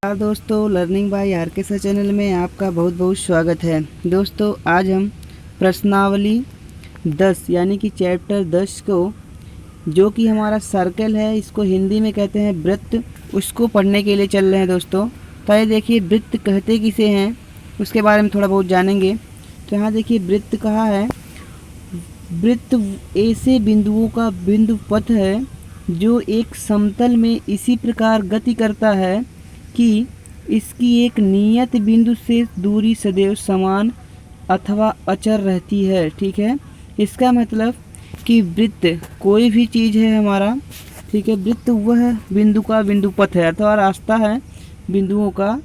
नमस्कार दोस्तों, learning by are के चैनल में आपका बहुत बहुत स्वागत है। दोस्तों आज हम प्रश्नावली 10 यानी कि चैप्टर 10 को, जो कि हमारा सर्कल है, इसको हिंदी में कहते हैं वृत्त, उसको पढ़ने के लिए चल रहे हैं दोस्तों। तो ये देखिए वृत्त कहते किसे हैं उसके बारे में थोड़ा बहुत जानेंगे। तो यहाँ देखिए वृत्त कहा है, वृत्त ऐसे बिंदुओं का बिंदु पथ है जो एक समतल में इसी प्रकार गति करता है कि इसकी एक नियत बिंदु से दूरी सदैव समान अथवा अचर रहती है। ठीक है, इसका मतलब कि वृत्त कोई भी चीज़ है हमारा, ठीक है, वृत्त वह बिंदु का बिंदु पथ है अथवा रास्ता है बिंदुओं का,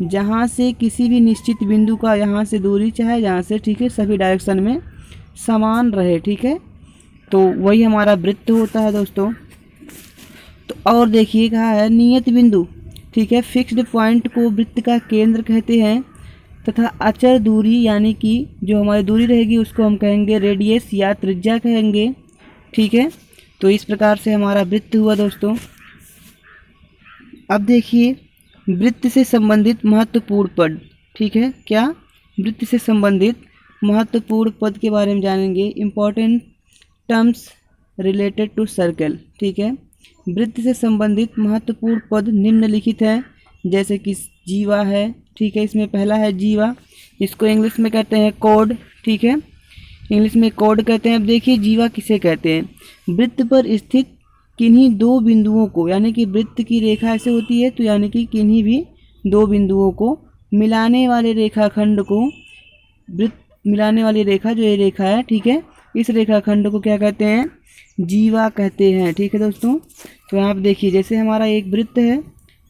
जहाँ से किसी भी निश्चित बिंदु का यहाँ से दूरी चाहे जहाँ से, ठीक है, सभी डायरेक्शन में समान रहे। ठीक है, तो वही हमारा वृत्त होता है दोस्तों। तो और देखिए कहा है नियत बिंदु, ठीक है, फिक्स्ड पॉइंट को वृत्त का केंद्र कहते हैं तथा अचर दूरी यानी कि जो हमारी दूरी रहेगी उसको हम कहेंगे रेडियस या त्रिज्या कहेंगे। ठीक है, तो इस प्रकार से हमारा वृत्त हुआ दोस्तों। अब देखिए वृत्त से संबंधित महत्वपूर्ण पद, ठीक है, क्या वृत्त से संबंधित महत्वपूर्ण पद के बारे में जानेंगे। Important terms related to circle. ठीक है, वृत्त से संबंधित महत्वपूर्ण पद निम्नलिखित है, जैसे कि जीवा है। ठीक है, इसमें पहला है जीवा, इसको इंग्लिश में कहते हैं कोड। ठीक है, इंग्लिश में कोड कहते हैं। अब देखिए जीवा किसे कहते हैं, वृत्त पर स्थित किन्हीं दो बिंदुओं को, यानी कि वृत्त की रेखा ऐसे होती है, तो यानी कि किन्हीं भी दो बिंदुओं को मिलाने वाले रेखाखंड को, वृत्त मिलाने वाली रेखा जो ये रेखा है, ठीक है, इस रेखाखंड को क्या कहते हैं, जीवा कहते हैं। ठीक है दोस्तों, तो यहाँ पे देखिए जैसे हमारा एक वृत्त है,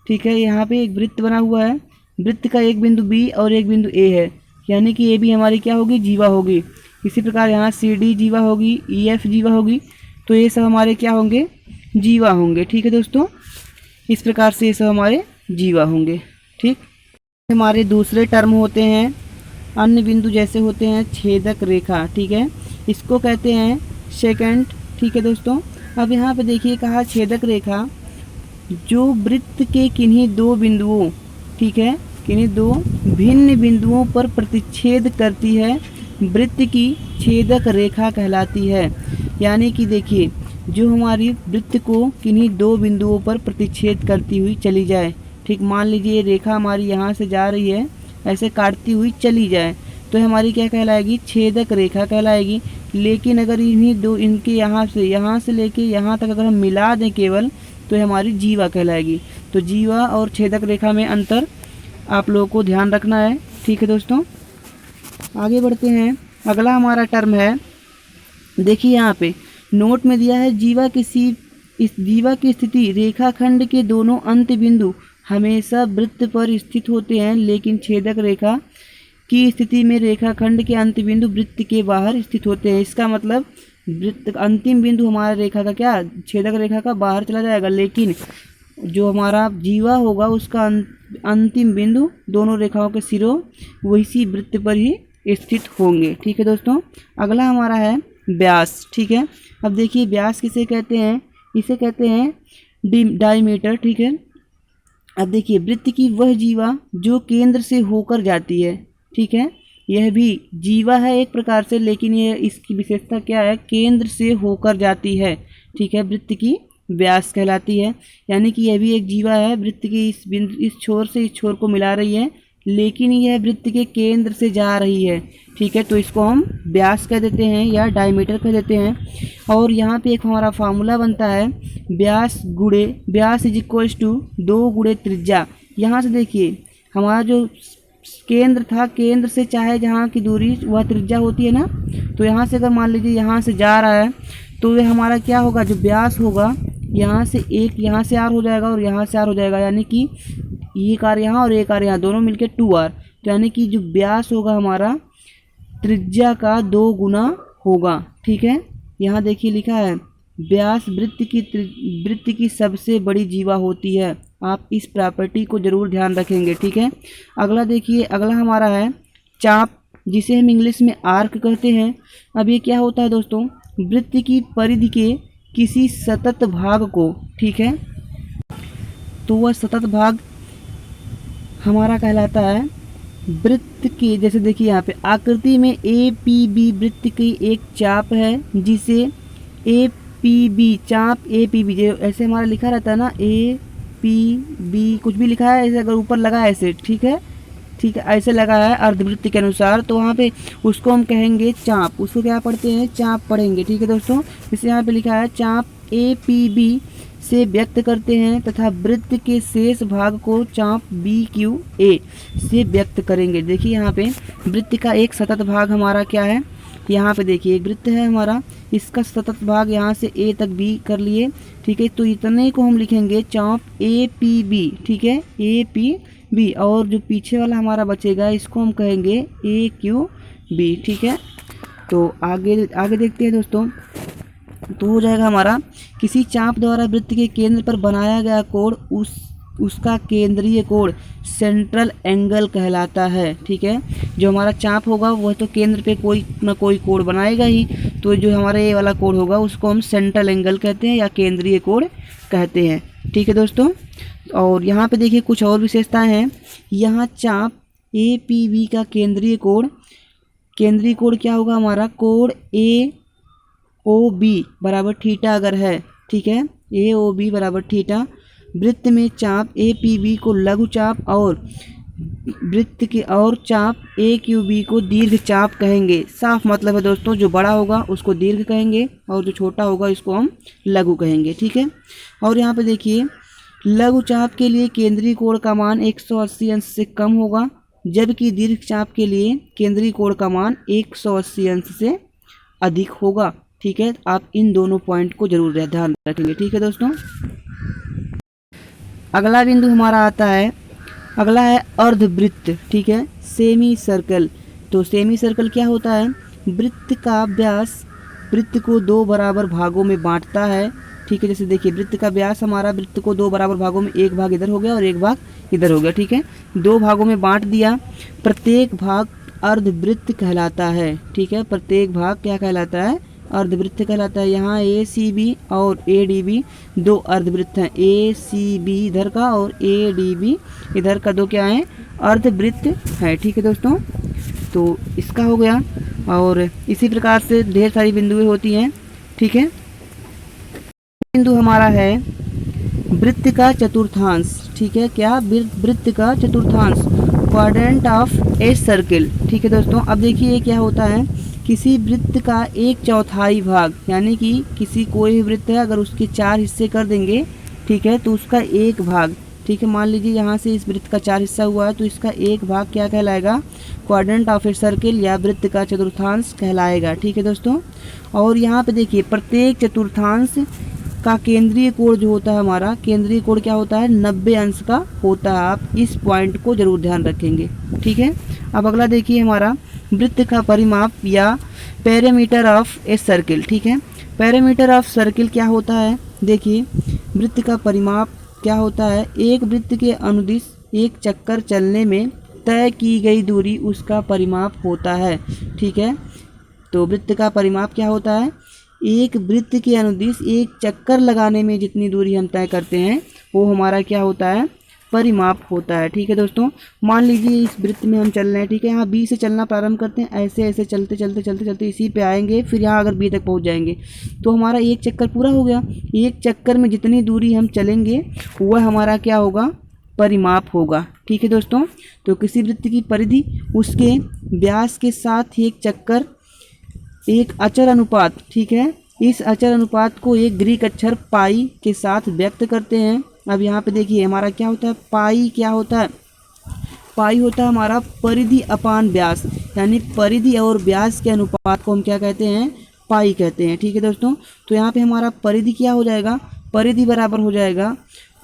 ठीक है, यहाँ पे एक वृत्त बना हुआ है, वृत्त का एक बिंदु बी और एक बिंदु ए है, यानी कि ए भी हमारी क्या होगी, जीवा होगी। इसी प्रकार यहाँ सी डी जीवा होगी, ई एफ जीवा होगी, तो ये सब हमारे क्या होंगे, जीवा होंगे। ठीक है दोस्तों, इस प्रकार से ये सब हमारे जीवा होंगे। ठीक, हमारे दूसरे टर्म होते हैं अन्य बिंदु, जैसे होते हैं छेदक रेखा। ठीक है, इसको कहते हैं सेकंड। ठीक है दोस्तों, अब यहाँ पे देखिए कहा छेदक रेखा जो वृत्त के किन्हीं दो बिंदुओं, ठीक है, किन्हीं दो भिन्न बिंदुओं पर प्रतिच्छेद करती है, वृत्त की छेदक रेखा कहलाती है। यानी कि देखिए जो हमारी वृत्त को किन्हीं दो बिंदुओं पर प्रतिच्छेद करती हुई चली जाए, ठीक, मान लीजिए ये रेखा हमारी यहाँ से जा रही है, ऐसे काटती हुई चली जाए, तो हमारी क्या कहलाएगी, छेदक रेखा कहलाएगी। लेकिन अगर इन्हीं दो, इनके यहाँ से लेके यहाँ तक अगर हम मिला दें केवल, तो हमारी जीवा कहलाएगी। तो जीवा और छेदक रेखा में अंतर आप लोगों को ध्यान रखना है। ठीक है दोस्तों, आगे बढ़ते हैं। अगला हमारा टर्म है, देखिए यहाँ पे नोट में दिया है, इस जीवा की स्थिति रेखाखंड के दोनों अंत बिंदु हमेशा वृत्त पर स्थित होते हैं, लेकिन छेदक रेखा की स्थिति में रेखाखंड के अंत बिंदु वृत्त के बाहर स्थित होते हैं। इसका मतलब वृत्त अंतिम बिंदु हमारा रेखा का क्या, छेदक रेखा का बाहर चला जाएगा, लेकिन जो हमारा जीवा होगा उसका अंतिम बिंदु दोनों रेखाओं के सिरों वही वृत्त पर ही स्थित होंगे। ठीक है दोस्तों, अगला हमारा है व्यास। ठीक है, अब देखिए व्यास किसे कहते हैं, इसे कहते हैं डायमीटर। ठीक है, अब देखिए वृत्त की वह जीवा जो केंद्र से होकर जाती है, ठीक है, यह भी जीवा है एक प्रकार से, लेकिन ये इसकी विशेषता क्या है, केंद्र से होकर जाती है। ठीक है, वृत्त की व्यास कहलाती है, यानी कि यह भी एक जीवा है, वृत्त की इस छोर से इस छोर को मिला रही है, लेकिन यह वृत्त के केंद्र से जा रही है। ठीक है, तो इसको हम व्यास कह देते हैं या डायमीटर कह देते हैं। और यहाँ पे एक हमारा फार्मूला बनता है, व्यास इज इक्वल्स टू 2 गुणे त्रिज्या। यहाँ से देखिए हमारा जो केंद्र था, केंद्र से चाहे जहाँ की दूरी वह त्रिज्या होती है ना, तो यहाँ से अगर मान लीजिए यहाँ से जा रहा है, तो ये हमारा क्या होगा, जो व्यास होगा यहाँ से एक, यहाँ से आर हो जाएगा और यहाँ से आर हो जाएगा, यानी कि एक आर यहाँ और एक आर यहाँ, दोनों मिलके 2r, तो यानी कि जो व्यास होगा हमारा त्रिज्या का 2 गुना होगा। ठीक है, यहाँ देखिए लिखा है व्यास वृत्त की सबसे बड़ी जीवा होती है। आप इस प्रॉपर्टी को जरूर ध्यान रखेंगे। ठीक है, अगला देखिए, अगला हमारा है चाप, जिसे हम इंग्लिश में आर्क कहते हैं। अब ये क्या होता है दोस्तों, वृत्त की परिधि के किसी सतत भाग को, ठीक है, तो वह सतत भाग हमारा कहलाता है वृत्त की, जैसे देखिए यहाँ पे आकृति में ए पी बी वृत्त की एक चाप है जिसे ए पी बी चाप ए पी बी, जो ऐसे हमारा लिखा रहता है ना ए पी बी, कुछ भी लिखा है ऐसे अगर ऊपर लगा है ऐसे, ठीक है ऐसे लगा है अर्धवृत्त के अनुसार, तो वहाँ पे उसको हम कहेंगे चाप, उसको क्या पढ़ते हैं चाप पढ़ेंगे। ठीक है दोस्तों, जैसे यहाँ पे लिखा है चाप ए पी बी से व्यक्त करते हैं तथा वृत्त के शेष भाग को चाप बी क्यू ए से व्यक्त करेंगे। देखिए यहाँ पे वृत्त का एक सतत भाग हमारा क्या है, यहाँ पे देखिए एक वृत्त है हमारा, इसका सतत भाग यहाँ से ए तक बी कर लिए। ठीक है, तो इतने को हम लिखेंगे चाप ए पी बी। ठीक है, ए पी बी, और जो पीछे वाला हमारा बचेगा इसको हम कहेंगे ए क्यू बी। ठीक है, तो आगे आगे देखते हैं दोस्तों। तो हो जाएगा हमारा किसी चाप द्वारा वृत्त के केंद्र पर बनाया गया कोण उसका केंद्रीय कोण सेंट्रल एंगल कहलाता है। ठीक है, जो हमारा चाप होगा वह तो केंद्र पे कोई ना कोई कोण बनाएगा ही, तो जो हमारा ये वाला कोण होगा उसको हम सेंट्रल एंगल कहते हैं या केंद्रीय कोण कहते हैं। ठीक है दोस्तों, और यहाँ पे देखिए कुछ और विशेषताएं हैं। यहाँ चाप ए पी बी का केंद्रीय कोण क्या होगा हमारा, कोण ए ओ बी बराबर थीटा अगर है। ठीक है, ए ओ बी बराबर थीटा। वृत्त में चाप ए पी बी को लघु चाप और वृत्त के और चाप ए क्यू बी को दीर्घ चाप कहेंगे। साफ मतलब है दोस्तों, जो बड़ा होगा उसको दीर्घ कहेंगे और जो छोटा होगा इसको हम लघु कहेंगे। ठीक है, और यहाँ पे देखिए लघु चाप के लिए केंद्रीय कोण का मान 180 अंश से कम होगा, जबकि दीर्घ चाप के लिए केंद्रीय कोण का मान 180 अंश से अधिक होगा। ठीक है, आप इन दोनों पॉइंट को जरूर ध्यान रखेंगे। ठीक है दोस्तों, अगला बिंदु हमारा आता है, अगला है अर्धवृत्त। ठीक है, सेमी सर्कल। तो सेमी सर्कल क्या होता है, वृत्त का व्यास वृत्त को दो बराबर भागों में बांटता है। ठीक है, जैसे देखिए वृत्त का व्यास हमारा वृत्त को दो बराबर भागों में, एक भाग इधर हो गया और एक भाग इधर हो गया। ठीक है, दो भागों में बांट दिया, प्रत्येक भाग अर्धवृत्त कहलाता है। ठीक है, प्रत्येक भाग क्या कहलाता है, अर्धवृत्त कहलाता है। यहाँ ए सी बी और ए डी बी दो अर्धवृत्त हैं, ए सी बी इधर का और ए डी बी इधर का, दो क्या है अर्धवृत्त है। ठीक है दोस्तों, तो इसका हो गया, और इसी प्रकार से ढेर सारी बिंदुएं होती हैं। ठीक है, बिंदु हमारा है वृत्त का चतुर्थांश। ठीक है, क्या वृत्त का चतुर्थांश, क्वाड्रेंट ऑफ ए सर्किल। ठीक है दोस्तों, अब देखिए क्या होता है, किसी वृत्त का एक चौथाई भाग, यानी कि किसी कोई भी वृत्त है अगर उसके 4 हिस्से कर देंगे, ठीक है, तो उसका एक भाग, ठीक है, मान लीजिए यहाँ से इस वृत्त का 4 हिस्सा हुआ है तो इसका एक भाग क्या कहलाएगा, क्वाड्रेंट ऑफ ए सर्किल या वृत्त का चतुर्थांश कहलाएगा। ठीक है दोस्तों, और यहाँ पे देखिए प्रत्येक चतुर्थांश का केंद्रीय कोण जो होता है हमारा, केंद्रीय कोण क्या होता है 90 अंश का होता है। आप इस पॉइंट को जरूर ध्यान रखेंगे। ठीक है, अब अगला देखिए हमारा वृत्त का परिमाप या पैरामीटर ऑफ ए सर्किल। ठीक है, पैरामीटर ऑफ सर्किल क्या होता है, देखिए वृत्त का परिमाप क्या होता है, एक वृत्त के अनुदिश एक चक्कर चलने में तय की गई दूरी उसका परिमाप होता है। ठीक है, तो वृत्त का परिमाप क्या होता है, एक वृत्त के अनुदिश एक चक्कर लगाने में जितनी दूरी हम तय करते हैं वो हमारा क्या होता है, परिमाप होता है। ठीक है दोस्तों, मान लीजिए इस वृत्त में हम चल रहे हैं, ठीक है, यहाँ बी से चलना प्रारंभ करते हैं, ऐसे ऐसे चलते चलते चलते चलते इसी पे आएंगे, फिर यहाँ अगर बी तक पहुँच जाएंगे तो हमारा एक चक्कर पूरा हो गया। एक चक्कर में जितनी दूरी हम चलेंगे वह हमारा क्या होगा, परिमाप होगा। ठीक है दोस्तों, तो किसी वृत्त की परिधि उसके व्यास के साथ ही एक चक्कर एक अचर अनुपात, ठीक है, इस अचर अनुपात को एक ग्रीक अक्षर पाई के साथ व्यक्त करते हैं। अब यहाँ पे देखिए हमारा क्या होता है, पाई क्या होता है, पाई होता है हमारा परिधि अपान व्यास, यानी परिधि और व्यास के अनुपात को हम क्या कहते हैं, पाई कहते हैं। ठीक है दोस्तों, तो यहाँ पे हमारा परिधि क्या हो जाएगा, परिधि बराबर हो जाएगा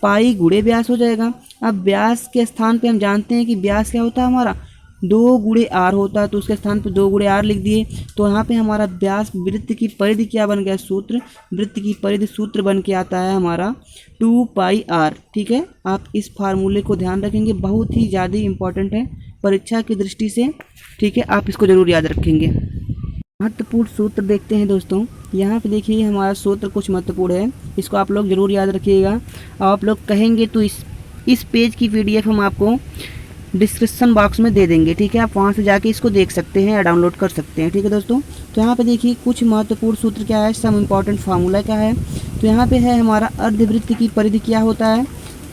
पाई गुणे व्यास हो जाएगा। अब व्यास के स्थान पे हम जानते हैं कि व्यास क्या होता है हमारा 2 गुणे आर होता है, तो उसके स्थान पे 2 गुणे आर लिख दिए। तो यहाँ पे हमारा व्यास वृत्त की परिधि क्या बन गया, सूत्र, वृत्त की परिधि सूत्र बन के आता है हमारा 2 पाई आर। ठीक है, आप इस फार्मूले को ध्यान रखेंगे, बहुत ही ज़्यादा इम्पोर्टेंट है परीक्षा की दृष्टि से। ठीक है, आप इसको ज़रूर याद रखेंगे। महत्वपूर्ण सूत्र देखते हैं दोस्तों, यहाँ पे देखिए हमारा सूत्र कुछ महत्वपूर्ण है, इसको आप लोग ज़रूर याद रखिएगा। आप लोग कहेंगे तो इस पेज की PDF हम आपको डिस्क्रिप्शन बॉक्स में दे देंगे, ठीक है। आप वहाँ से जाके इसको देख सकते हैं या डाउनलोड कर सकते हैं, ठीक है दोस्तों। तो यहाँ पे देखिए कुछ महत्वपूर्ण सूत्र क्या है, सम इम्पॉर्टेंट फार्मूला क्या है। तो यहाँ पे है हमारा अर्धवृत्त की परिधि क्या होता है,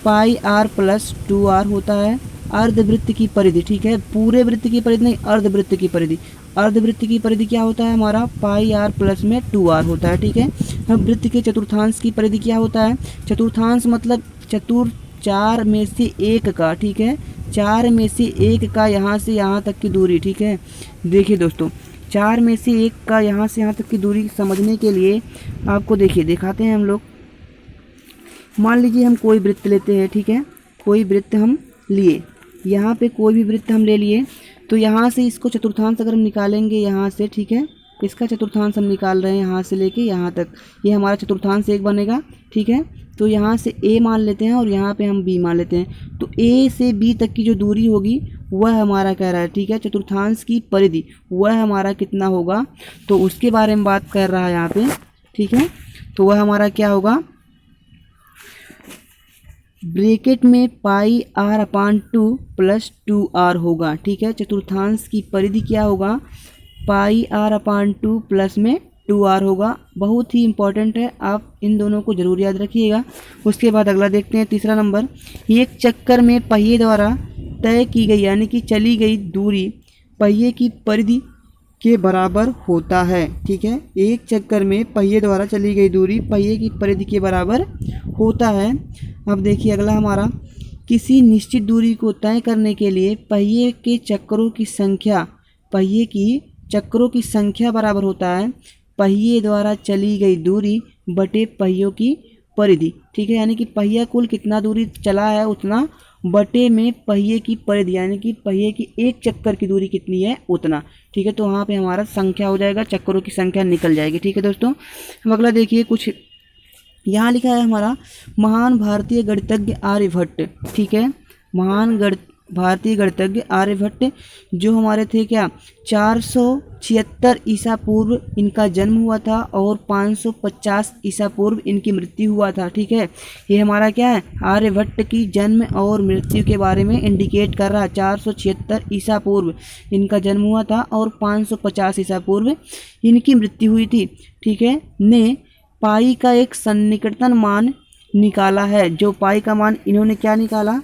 पाई आर प्लस 2r होता है। अर्धवृत्त की परिधि, ठीक है, पूरे वृत्त की परिधि नहीं, अर्धवृत्त की परिधि। अर्धवृत्त की परिधि क्या होता है हमारा, पाई आर प्लस में 2r होता है, ठीक है। अब वृत्त के चतुर्थांश की परिधि क्या होता है, चतुर्थांश मतलब चार में से एक का, ठीक है, 4 में से 1 का यहाँ से यहाँ तक की दूरी, ठीक है। देखिए दोस्तों 4 में से 1 का यहाँ से यहाँ तक की दूरी समझने के लिए आपको देखिए दिखाते हैं हम लोग। मान लीजिए हम कोई वृत्त लेते हैं, ठीक है, कोई वृत्त हम लिए, यहाँ पे कोई भी वृत्त हम ले लिए, तो यहाँ से इसको चतुर्थांश अगर हम निकालेंगे यहाँ से, ठीक है, इसका चतुर्थांश हम निकाल रहे हैं यहाँ से लेके यहाँ तक, ये हमारा चतुर्थांश 1 बनेगा, ठीक है। तो यहाँ से a मान लेते हैं और यहाँ पे हम b मान लेते हैं। तो a से b तक की जो दूरी होगी वह हमारा कह रहा है, ठीक है, चतुर्थांश की परिधि वह हमारा कितना होगा, तो उसके बारे में बात कर रहा है यहाँ पे, ठीक है। तो वह हमारा क्या होगा, ब्रैकेट में पाई r अपान 2 प्लस 2r होगा, ठीक है। चतुर्थांश की परिधि क्या होगा, पाई r अपान 2 प्लस में 2r होगा। बहुत ही इंपॉर्टेंट है, आप इन दोनों को जरूर याद रखिएगा। उसके बाद अगला देखते हैं, तीसरा नंबर, एक चक्कर में पहिए द्वारा तय की गई यानी कि चली गई दूरी पहिए की परिधि के बराबर होता है, ठीक है। एक चक्कर में पहिए द्वारा चली गई दूरी पहिए की परिधि के बराबर होता है। अब देखिए अगला हमारा, किसी निश्चित दूरी को तय करने के लिए पहिए के चक्करों की संख्या, पहिए की चक्करों की संख्या बराबर होता है पहिए द्वारा चली गई दूरी बटे पहियों की परिधि, ठीक है। यानी कि पहिया कुल कितना दूरी चला है उतना बटे में पहिए की परिधि यानी कि पहिए की एक चक्कर की दूरी कितनी है उतना, ठीक है। तो वहाँ पे हमारा संख्या हो जाएगा, चक्करों की संख्या निकल जाएगी, ठीक है दोस्तों। हम अगला देखिए, कुछ यहाँ लिखा है हमारा, महान भारतीय गणितज्ञ आर्यभट्ट, ठीक है, महान भारतीय गणितज्ञ आर्यभट्ट जो हमारे थे क्या, 476 ईसा पूर्व इनका जन्म हुआ था और 550 ईसा पूर्व इनकी मृत्यु हुआ था, ठीक है। ये हमारा क्या है, आर्यभट्ट की जन्म और मृत्यु के बारे में इंडिकेट कर रहा है। 476 ईसा पूर्व इनका जन्म हुआ था और 550 ईसा पूर्व इनकी मृत्यु हुई थी, ठीक है। ने पाई का एक सन्निकटन मान निकाला है, जो पाई का मान इन्होंने क्या निकाला,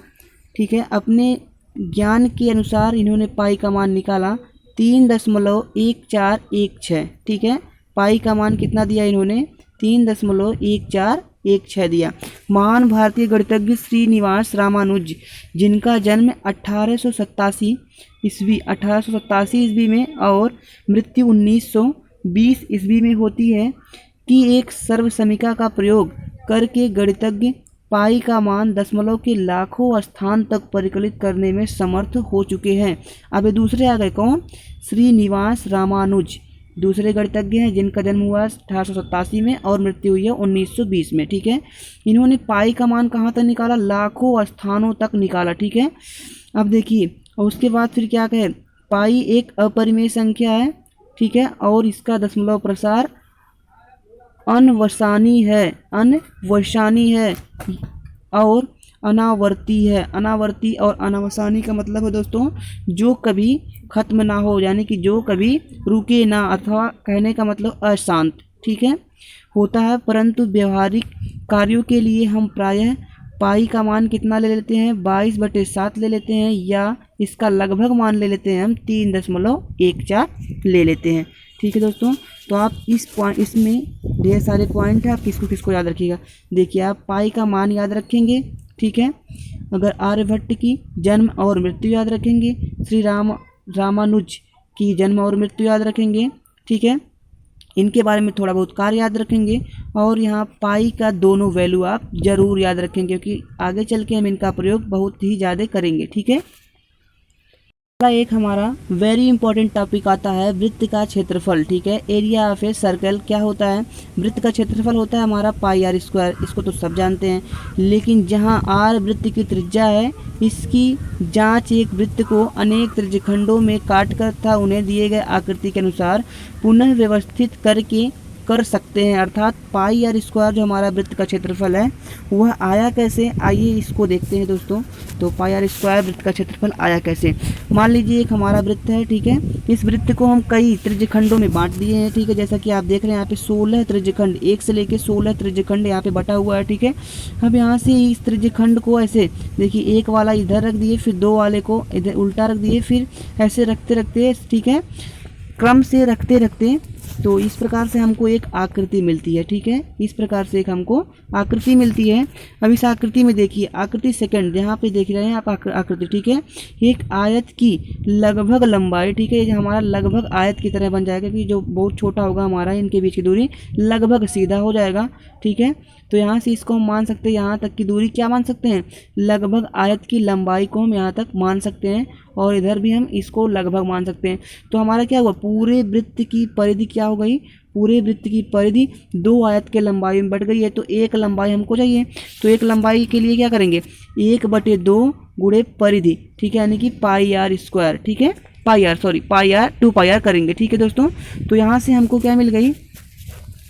ठीक है, अपने ज्ञान के अनुसार इन्होंने पाई का मान निकाला 3.1416, ठीक है। पाई का मान कितना दिया इन्होंने, 3.1416 दिया। महान भारतीय गणितज्ञ श्रीनिवास रामानुज जिनका जन्म 1887 ईस्वी में और मृत्यु 1920 ईस्वी में होती है, की एक सर्वसमीका का प्रयोग करके गणितज्ञ पाई का मान दशमलव के लाखों स्थान तक परिकलित करने में समर्थ हो चुके हैं। अब ये दूसरे आ गए कौन, श्रीनिवास रामानुज, दूसरे गणितज्ञ हैं जिनका जन्म हुआ 1887 में और मृत्यु हुई है 1920 में, ठीक है। इन्होंने पाई का मान कहाँ तक निकाला, लाखों स्थानों तक निकाला, ठीक है। अब देखिए उसके बाद फिर क्या कहे, पाई एक अपरिमेय संख्या है, ठीक है, और इसका दशमलव प्रसार अनवसानी है और अनावर्ती है। अनावर्ती और अनावसानी का मतलब है दोस्तों जो कभी खत्म ना हो, यानी कि जो कभी रुके ना, अथवा कहने का मतलब अशांत, ठीक है, होता है। परंतु व्यवहारिक कार्यों के लिए हम प्रायः पाई का मान कितना ले लेते हैं, 22/7 ले लेते हैं, या इसका लगभग मान ले लेते हैं हम 3.14 ले लेते हैं, ठीक है दोस्तों। तो आप इसमें ढेर सारे पॉइंट है, आप किसको याद रखिएगा। देखिए आप पाई का मान याद रखेंगे, ठीक है, अगर आर्यभट्ट की जन्म और मृत्यु याद रखेंगे, श्री रामानुज की जन्म और मृत्यु याद रखेंगे, ठीक है, इनके बारे में थोड़ा बहुत कार्य याद रखेंगे, और यहाँ पाई का दोनों वैल्यू आप जरूर याद रखेंगे क्योंकि आगे चल के हम इनका प्रयोग बहुत ही ज़्यादा करेंगे, ठीक है। एक हमारा वेरी इंपॉर्टेंट टॉपिक आता है वृत्त का क्षेत्रफल, ठीक है। एरिया ऑफ ए सर्कल क्या होता है, वृत्त का क्षेत्रफल होता है हमारा पाई आर स्क्वायर, इसको तो सब जानते हैं। लेकिन जहां आर वृत्त की त्रिज्या है, इसकी जांच एक वृत्त को अनेक त्रिज्यखंडों में काट कर तथा उन्हें दिए गए आकृति के अनुसार पुनः व्यवस्थित करके कर सकते हैं। अर्थात पाई आर स्क्वायर जो हमारा वृत्त का क्षेत्रफल है वह आया कैसे, आइए इसको देखते हैं दोस्तों। तो पाई आर स्क्वायर वृत्त का क्षेत्रफल आया कैसे। मान लीजिए एक हमारा वृत्त है, ठीक है। इस वृत्त को हम कई त्रिज्यखंडों में बांट दिए हैं, ठीक है। जैसा कि आप देख रहे हैं यहाँ पे 16 त्रिज्यखंड, 1 से लेके 16 त्रिज्यखंड यहाँ पे बटा हुआ है, ठीक है। अब यहाँ से इस त्रिज्यखंड को ऐसे देखिए, एक वाला इधर रख दिए, फिर 2 वाले को इधर उल्टा रख दिए, फिर ऐसे रखते रखते, ठीक है, क्रम से रखते रखते तो इस प्रकार से हमको एक आकृति मिलती है, ठीक है। इस प्रकार से एक हमको आकृति मिलती है। अब इस आकृति में देखिए, आकृति सेकंड यहाँ पे देख रहे हैं आप आकृति, ठीक है। एक आयत की लगभग लंबाई, ठीक है, ये हमारा लगभग आयत की तरह बन जाएगा कि जो बहुत छोटा होगा हमारा, इनके बीच की दूरी लगभग सीधा हो जाएगा, ठीक है। तो यहाँ से इसको हम मान सकते हैं, यहाँ तक की दूरी क्या मान सकते हैं, लगभग आयत की लंबाई को हम यहाँ तक मान सकते हैं, और इधर भी हम इसको लगभग मान सकते हैं। तो हमारा क्या हुआ, पूरे वृत्त की परिधि क्या हो गई, पूरे वृत्त की परिधि 2 आयत के लंबाई में बढ़ गई है। तो एक लंबाई हमको चाहिए, तो एक लंबाई के लिए क्या करेंगे, 1/2 गुणे परिधि, ठीक है, यानी कि पाई आर स्क्वायर, ठीक है, पाई आर 2 पाई आर करेंगे, ठीक है दोस्तों। तो यहाँ से हमको क्या मिल गई,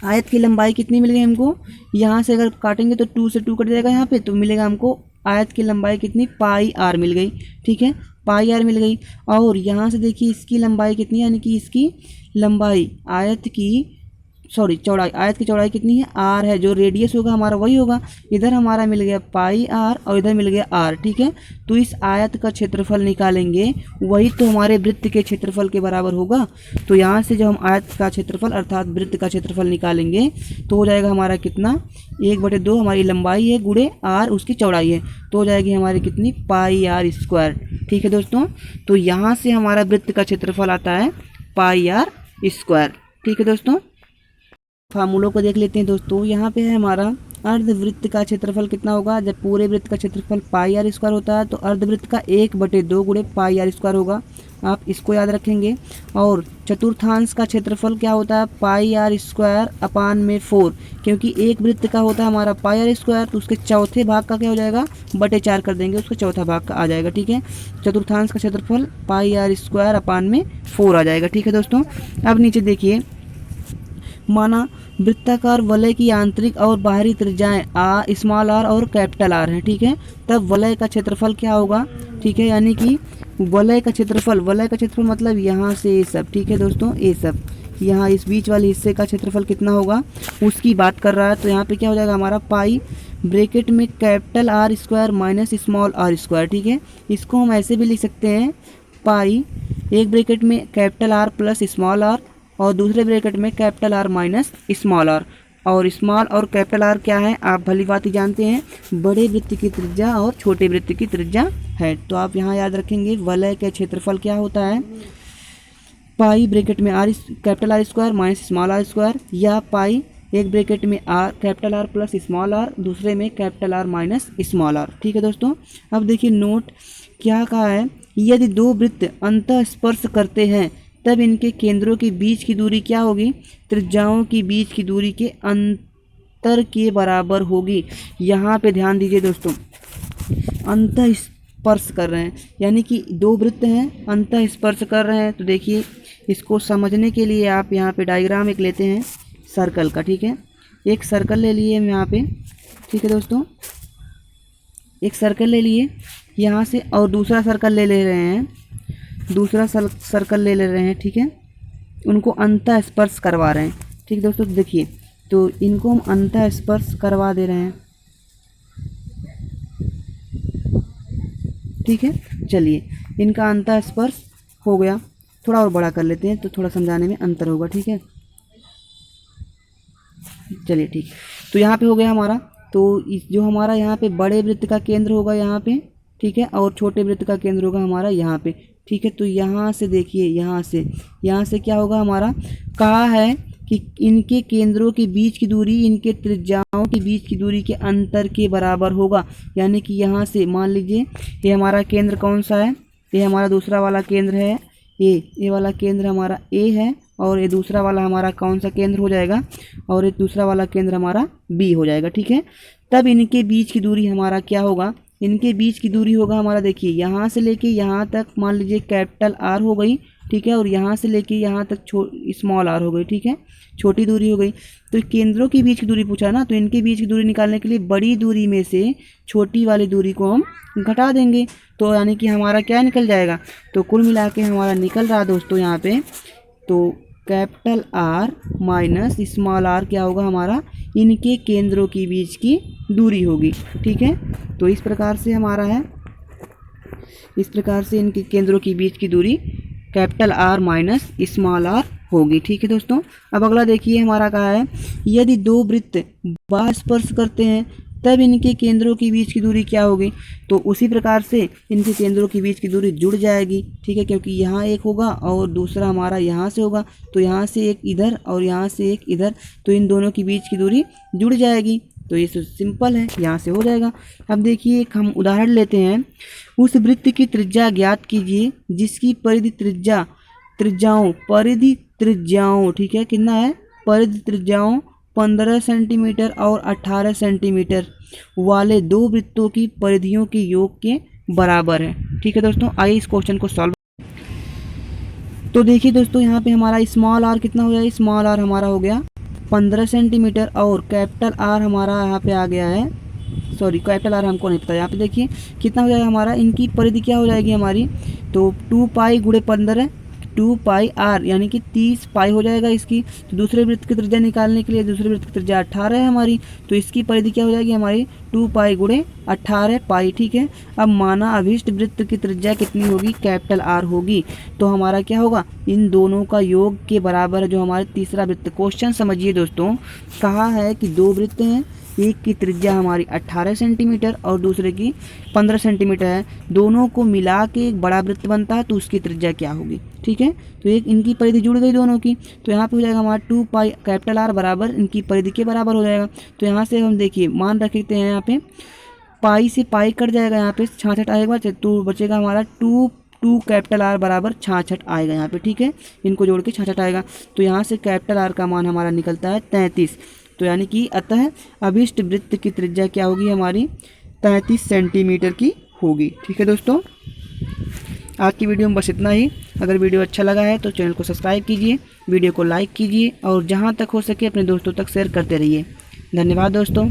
आयत की लंबाई कितनी मिल गई हमको, यहाँ से अगर काटेंगे तो 2 से 2 कट जाएगा यहाँ पे, तो मिलेगा हमको आयत की लंबाई कितनी, पाई आर मिल गई, ठीक है, पाई आर मिल गई। और यहाँ से देखिए इसकी लंबाई कितनी है, यानी कि इसकी लंबाई चौड़ाई, आयत की चौड़ाई कितनी है, आर है, जो रेडियस होगा हमारा वही होगा। इधर हमारा मिल गया पाई आर और इधर मिल गया आर, ठीक है। तो इस आयत का क्षेत्रफल निकालेंगे, वही तो हमारे वृत्त के क्षेत्रफल के बराबर होगा। तो यहाँ से जब हम आयत का क्षेत्रफल अर्थात वृत्त का क्षेत्रफल निकालेंगे तो हो जाएगा हमारा कितना, 1/2 हमारी लंबाई है गुणे आर उसकी चौड़ाई है, तो हो जाएगी हमारी कितनी, पाई आर स्क्वायर, ठीक है दोस्तों। तो यहाँ से हमारा वृत्त का क्षेत्रफल आता है पाई आर स्क्वायर, ठीक है दोस्तों। फार्मूलों को देख लेते हैं दोस्तों। यहाँ पे है हमारा अर्धवृत्त का क्षेत्रफल कितना होगा, जब पूरे वृत्त का क्षेत्रफल पाई आर स्क्वायर होता है तो अर्धवृत्त का 1/2 गुणे पाई आर स्क्वायर होगा, आप इसको याद रखेंगे। और चतुर्थांश का क्षेत्रफल क्या होता है, पाई आर स्क्वायर अपान में 4, क्योंकि एक वृत्त का होता है हमारा पाई आर स्क्वायर, तो उसके चौथे भाग का क्या हो जाएगा, 4 कर देंगे, उसका चौथा भाग का आ जाएगा, ठीक है। चतुर्थांश का क्षेत्रफल पाई आर स्क्वायर अपान में 4 आ जाएगा, ठीक है दोस्तों। अब नीचे देखिए, माना वृत्ताकार वलय की आंतरिक और बाहरी त्रिज्याएं स्मॉल आर और कैपिटल आर है, ठीक है। तब वलय का क्षेत्रफल क्या होगा, ठीक है, यानी कि वलय का क्षेत्रफल मतलब यहाँ से ये सब, ठीक है दोस्तों, ये सब यहाँ इस बीच वाले हिस्से का क्षेत्रफल कितना होगा उसकी बात कर रहा है। तो यहाँ पे क्या हो जाएगा हमारा, पाई ब्रैकेट में capital R square minus small R square, ठीक है। इसको हम ऐसे भी लिख सकते हैं, पाई एक ब्रैकेट में capital R plus small R और दूसरे ब्रैकेट में capital R minus small R. और स्मॉल और कैपिटल आर क्या है, आप भली बात ही जानते हैं, बड़े वृत्त की त्रिज्या और छोटे वृत्त की त्रिज्या है। तो आप यहाँ याद रखेंगे वलय के क्षेत्रफल क्या होता है, पाई ब्रैकेट में R capital R square minus small R square, या पाई एक ब्रैकेट में R capital R plus small R, दूसरे में capital R minus small R, ठीक है दोस्तों। अब देखिए नोट क्या कहा है, यदि 2 वृत्त अंतः स्पर्श करते हैं तब इनके केंद्रों के बीच की दूरी क्या होगी, त्रिज्याओं के बीच की दूरी के अंतर के बराबर होगी। यहाँ पे ध्यान दीजिए दोस्तों, अंतः स्पर्श कर रहे हैं, यानी कि 2 वृत्त हैं अंतः स्पर्श कर रहे हैं। तो देखिए इसको समझने के लिए आप यहाँ पे डायग्राम एक लेते हैं सर्कल का, ठीक है। एक सर्कल ले लिए हम यहाँ पे, ठीक है दोस्तों, एक सर्कल ले लिए यहाँ से, और दूसरा सर्कल ले ले रहे हैं, दूसरा सर्कल ले रहे हैं, ठीक है। उनको अंतः स्पर्श करवा रहे हैं, ठीक है दोस्तों। देखिए तो इनको हम अंतः स्पर्श करवा दे रहे हैं, ठीक है। चलिए इनका अंतः स्पर्श हो गया, थोड़ा और बड़ा कर लेते हैं तो थोड़ा समझाने में अंतर होगा, ठीक है। चलिए ठीक, तो यहाँ पे हो गया हमारा, तो जो हमारा यहाँ पे बड़े वृत्त का केंद्र होगा यहाँ पे, ठीक है, और छोटे वृत्त का केंद्र होगा हमारा यहाँ पे, ठीक है। तो यहाँ से देखिए, यहाँ से क्या होगा हमारा, कहा है कि इनके केंद्रों के बीच की दूरी इनके त्रिज्याओं के बीच की दूरी के अंतर के बराबर होगा। यानी कि यहाँ से मान लीजिए ये हमारा केंद्र कौन सा है, ये हमारा दूसरा वाला केंद्र है, ये वाला केंद्र हमारा ए है, और ये दूसरा वाला हमारा कौन सा केंद्र हो जाएगा, और ये दूसरा वाला केंद्र हमारा बी हो जाएगा, ठीक है। तब इनके बीच की दूरी हमारा क्या होगा, इनके बीच की दूरी होगा हमारा, देखिए यहाँ से लेके यहाँ तक मान लीजिए कैपिटल आर हो गई, ठीक है, और यहाँ से लेके यहाँ तक स्मॉल आर हो गई, ठीक है, छोटी दूरी हो गई। तो केंद्रों के बीच की दूरी पूछा ना, तो इनके बीच की दूरी निकालने के लिए बड़ी दूरी में से छोटी वाली दूरी को हम घटा देंगे, तो यानी कि हमारा क्या निकल जाएगा, तो कुल मिला के हमारा निकल रहा दोस्तों यहाँ पे, तो capital R minus small R क्या होगा हमारा, इनके केंद्रों के बीच की दूरी होगी, ठीक है। तो इस प्रकार से हमारा है, इस प्रकार से इनके केंद्रों के बीच की दूरी capital R minus small R होगी, ठीक है दोस्तों। अब अगला देखिए हमारा कहा है, यदि दो वृत्त बाह्य स्पर्श करते हैं तब इनके केंद्रों के बीच की दूरी क्या होगी, तो उसी प्रकार से इनके केंद्रों के बीच की दूरी जुड़ जाएगी, ठीक है, क्योंकि यहाँ एक होगा और दूसरा हमारा यहाँ से होगा, तो यहाँ से एक इधर और यहाँ से एक इधर, तो इन दोनों के बीच की दूरी जुड़ जाएगी। तो ये तो सिंपल है, यहाँ से हो जाएगा। अब देखिए एक हम उदाहरण लेते हैं, उस वृत्त की त्रिज्या ज्ञात कीजिए जिसकी परिधि त्रिज्याओं, ठीक है, कितना है, परिधि त्रिज्याओं 15 सेंटीमीटर और 18 सेंटीमीटर वाले दो वृत्तों की परिधियों के योग के बराबर है, ठीक है दोस्तों। आइए इस क्वेश्चन को सॉल्व। तो देखिए दोस्तों यहाँ पे हमारा स्मॉल आर कितना हो गया, स्मॉल आर हमारा हो गया 15 सेंटीमीटर और कैपिटल आर हमारा यहाँ पे आ गया है, सॉरी कैपिटल आर हमको नहीं पता, यहाँ पे देखिए कितना हो जाएगा हमारा, इनकी परिधि क्या हो जाएगी हमारी, तो 2 पाई गुणे 15 2 पाई आर यानी कि 30 पाई हो जाएगा इसकी। तो दूसरे वृत्त की त्रिज्या निकालने के लिए दूसरे वृत्त की त्रिज्या 18 है हमारी, तो इसकी परिधि क्या हो जाएगी हमारी 2 पाई गुणे 18 पाई, ठीक है। अब माना अभिष्ट वृत्त की त्रिज्या कितनी होगी, कैपिटल आर होगी, तो हमारा क्या होगा, इन दोनों का योग के बराबर है जो हमारे तीसरा वृत्त। क्वेश्चन समझिए दोस्तों, कहा है कि दो वृत्त हैं, एक की त्रिज्या हमारी 18 सेंटीमीटर और दूसरे की 15 सेंटीमीटर है, दोनों को मिला के एक बड़ा वृत्त बनता है, तो उसकी त्रिज्या क्या होगी, ठीक है। तो एक इनकी परिधि जुड़ गई दोनों की, तो यहाँ पे हो जाएगा हमारा 2 पाई कैपिटल आर बराबर इनकी परिधि के बराबर हो जाएगा। तो यहाँ से हम देखिए मान रखते हैं, यहाँ पे पाई से पाई कट जाएगा, यहाँ पे 66 आएगा, तो बचेगा हमारा 2 कैपिटल आर बराबर 66 आएगा यहाँ पे, ठीक है, इनको जोड़ के 66 आएगा। तो यहाँ से कैपिटल आर का मान हमारा निकलता है 33, तो यानी कि अतः अभिष्ट वृत्त की त्रिज्या क्या होगी हमारी 33 सेंटीमीटर की होगी, ठीक है दोस्तों। आज की वीडियो में बस इतना ही। अगर वीडियो अच्छा लगा है तो चैनल को सब्सक्राइब कीजिए, वीडियो को लाइक कीजिए और जहां तक हो सके अपने दोस्तों तक शेयर करते रहिए। धन्यवाद दोस्तों।